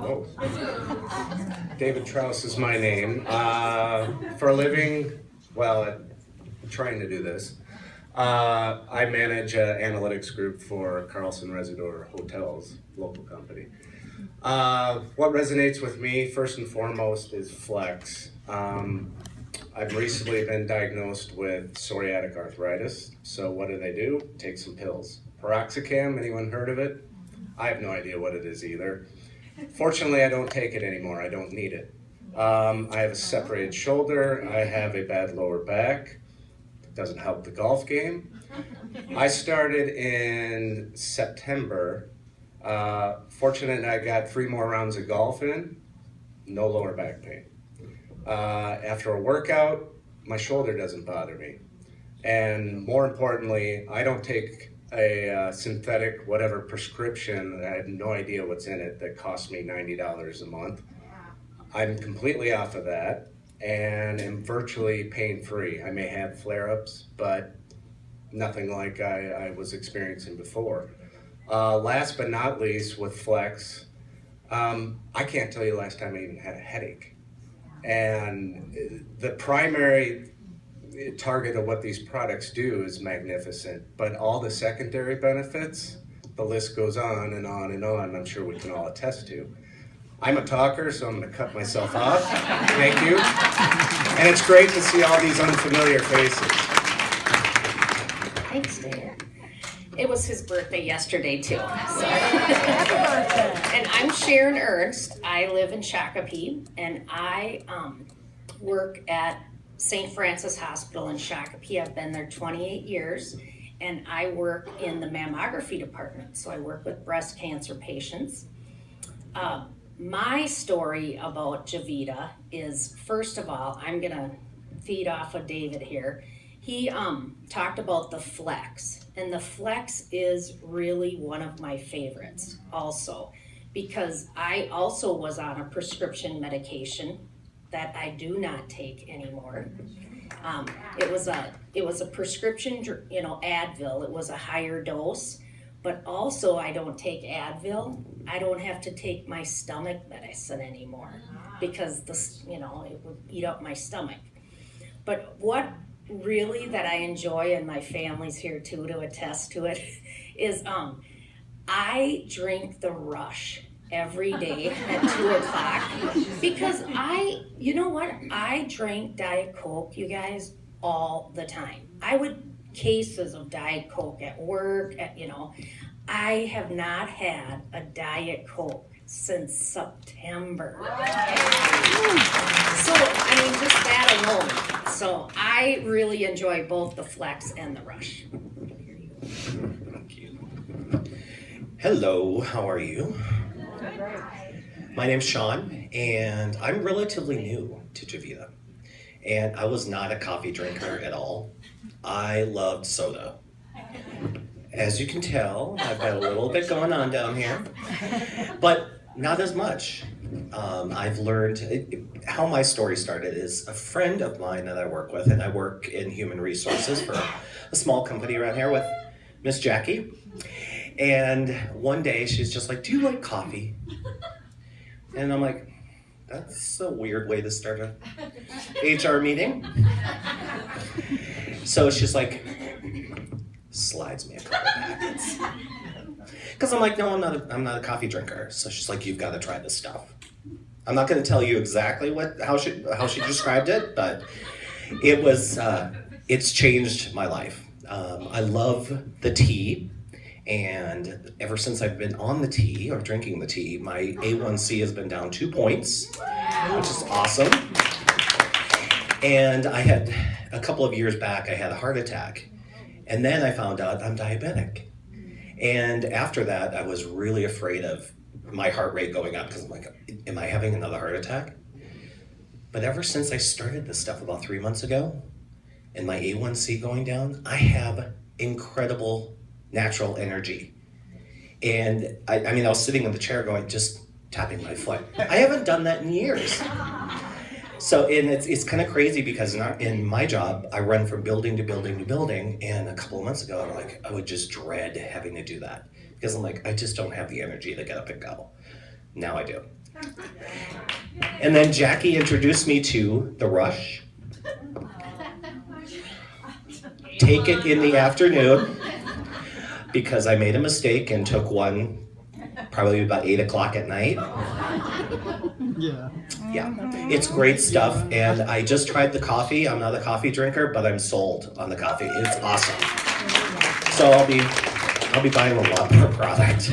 Whoa. David Trouse is my name. For a living, well, I'm trying to do this. I manage an analytics group for Carlson Residor Hotels, local company. What resonates with me, first and foremost, is Flex. I've recently been diagnosed with psoriatic arthritis. So what do? Take some pills. Piroxicam, anyone heard of it? I have no idea what it is either. Fortunately, I don't take it anymore. I don't need it. I have a separated shoulder. I have a bad lower back. It doesn't help the golf game. I started in September. Fortunate I got 3 more rounds of golf in. No lower back pain. After a workout, my shoulder doesn't bother me. And more importantly, I don't take a synthetic whatever prescription. I have no idea what's in it that costs me $90 a month. I'm completely off of that and am virtually pain-free. I may have flare-ups, but nothing like I was experiencing before. Last but not least, with Flex, I can't tell you last time I even had a headache. And the primary target of what these products do is magnificent, but all the secondary benefits, the list goes on and on and on, I'm sure we can all attest to. I'm a talker, so I'm going to cut myself off. Thank you. And it's great to see all these unfamiliar faces. Thanks, Dave. It was his birthday yesterday, too. So. Happy birthday. And I'm Sharon Herbs. I live in Shakopee, and I work at St. Francis Hospital in Shakopee. I've been there 28 years, and I work in the mammography department. So I work with breast cancer patients. My story about Javita is, first of all, I'm going to feed off of David here. He talked about the Flex, and the Flex is really one of my favorites also, because I also was on a prescription medication that I do not take anymore. It was a prescription, Advil. It was a higher dose, but also I don't take Advil. I don't have to take my stomach medicine anymore because it would eat up my stomach. But what really that I enjoy, and my family's here too to attest to it, is I drink the Rush every day at 2 o'clock because I drank Diet Coke, you guys, all the time. I would cases of Diet Coke at work, I have not had a Diet Coke since September. So, just that alone. So I really enjoy both the Flex and the Rush. Thank you. Hello, how are you? My name's Shawn, and I'm relatively new to Javita. And I was not a coffee drinker at all. I loved soda. As you can tell, I've got a little bit going on down here, but not as much. I've learned how my story started is a friend of mine that I work with, and I work in human resources for a small company around here with Miss Jackie. And one day she's just like, "Do you like coffee?" And I'm like, that's a weird way to start a HR meeting. So she's like, slides me a couple packets. Because I'm like, no, I'm not a coffee drinker. So she's like, you've got to try this stuff. I'm not going to tell you exactly how she described it, but it's changed my life. I love the tea, and ever since I've been on the tea or drinking the tea, my A1C has been down 2 points, which is awesome. And I had a couple of years back, I had a heart attack, and then I found out I'm diabetic. And after that, I was really afraid of my heart rate going up because I'm like, am I having another heart attack? But ever since I started this stuff about 3 months ago and my A1C going down, I have incredible natural energy. And I was sitting in the chair going, just tapping my foot. I haven't done that in years. So, and it's kind of crazy because in my job, I run from building to building to building. And a couple of months ago, I would just dread having to do that because I'm like, I just don't have the energy to get up and go. Now I do. And then Jackie introduced me to the Rush. Take it in the afternoon, because I made a mistake and took one probably about 8 o'clock at night. Yeah, it's great stuff, and I just tried the coffee. I'm not a coffee drinker, but I'm sold on the coffee. It's awesome. So I'll be buying a lot more product.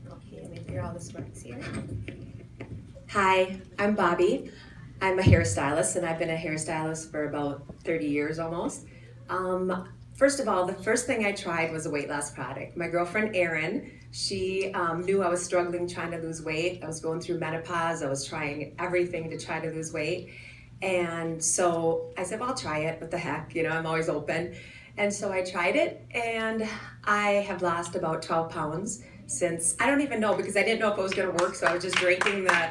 Okay, let me figure all this works here. Hi, I'm Bobby. I'm a hairstylist, and I've been a hairstylist for about 30 years almost. First of all, the first thing I tried was a weight loss product. My girlfriend Erin, she knew I was struggling trying to lose weight. I was going through menopause. I was trying everything to try to lose weight. And so I said, well, I'll try it. What the heck? You know, I'm always open. And so I tried it, and I have lost about 12 pounds since, I don't even know, because I didn't know if it was going to work, so I was just drinking the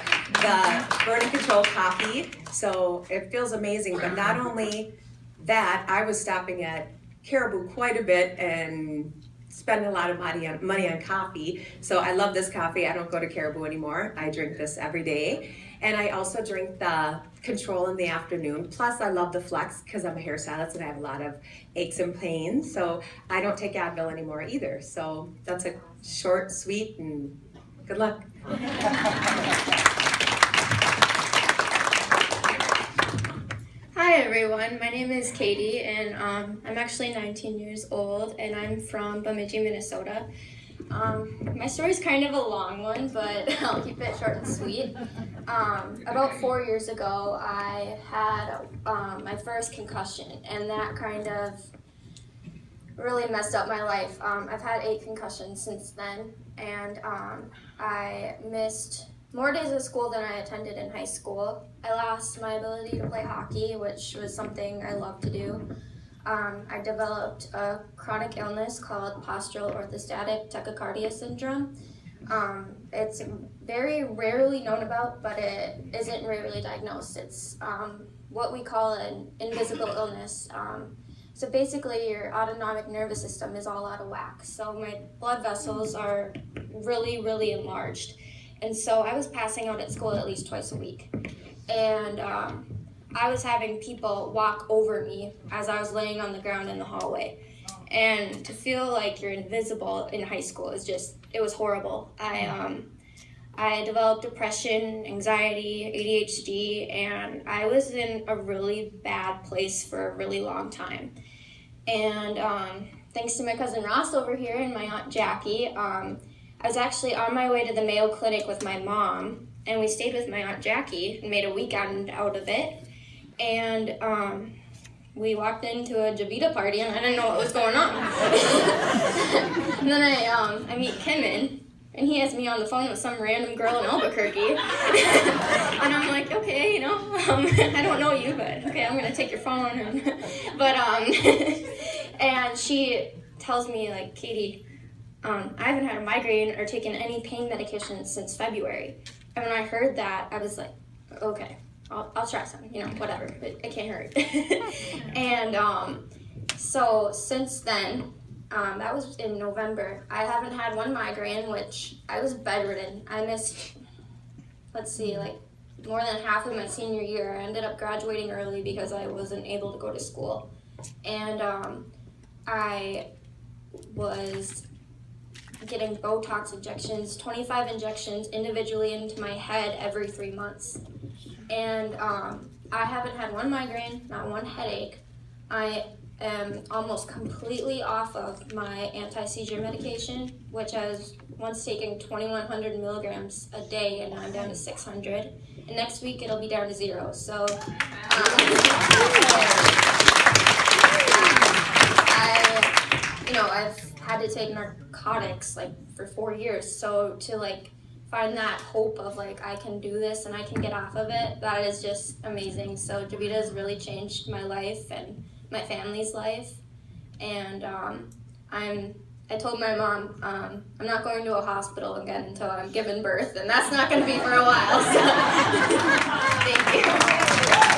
Burning Control coffee. So it feels amazing. But not only that, I was stopping at Caribou quite a bit and spending a lot of money on coffee. So I love this coffee. I don't go to Caribou anymore. I drink this every day. And I also drink the Control in the afternoon. Plus I love the Flex because I'm a hairstylist and I have a lot of aches and pains. So I don't take Advil anymore either. So that's a short, sweet, and good luck. Hi everyone, my name is Katie, and I'm actually 19 years old, and I'm from Bemidji, Minnesota. My story's kind of a long one, but I'll keep it short and sweet. About 4 years ago, I had my first concussion, and that kind of really messed up my life. I've had 8 concussions since then, and I missed more days of school than I attended in high school. I lost my ability to play hockey, which was something I loved to do. I developed a chronic illness called postural orthostatic tachycardia syndrome. It's very rarely known about, but it isn't rarely diagnosed. It's what we call an invisible illness. So basically your autonomic nervous system is all out of whack. So my blood vessels are really, really enlarged. And so I was passing out at school at least twice a week. And I was having people walk over me as I was laying on the ground in the hallway. And to feel like you're invisible in high school is just, it was horrible. I developed depression, anxiety, ADHD, and I was in a really bad place for a really long time. And thanks to my cousin Ross over here and my Aunt Jackie, I was actually on my way to the Mayo Clinic with my mom, and we stayed with my Aunt Jackie and made a weekend out of it. And we walked into a Javita party, and I didn't know what was going on. And then I meet Kimmin, and he has me on the phone with some random girl in Albuquerque. And I'm like, okay, you know, I don't know you, but okay, I'm gonna take your phone. And she tells me, like, Katie, I haven't had a migraine or taken any pain medication since February. And when I heard that, I was like, okay, I'll try some, you know, whatever, it can't hurt. And so since then, that was in November, I haven't had one migraine, which I was bedridden. I missed, like more than half of my senior year. I ended up graduating early because I wasn't able to go to school. And I was getting Botox injections, 25 injections individually into my head every 3 months. And I haven't had one migraine, not one headache. I am almost completely off of my anti-seizure medication, which I was once taking 2,100 milligrams a day, and now I'm down to 600. And next week it'll be down to 0. So I've had to take narcotics like for 4 years. So to like find that hope of like I can do this and I can get off of it, that is just amazing. So Javita has really changed my life and my family's life. And I told my mom I'm not going to a hospital again until I'm given birth, and that's not going to be for a while. So. Thank you.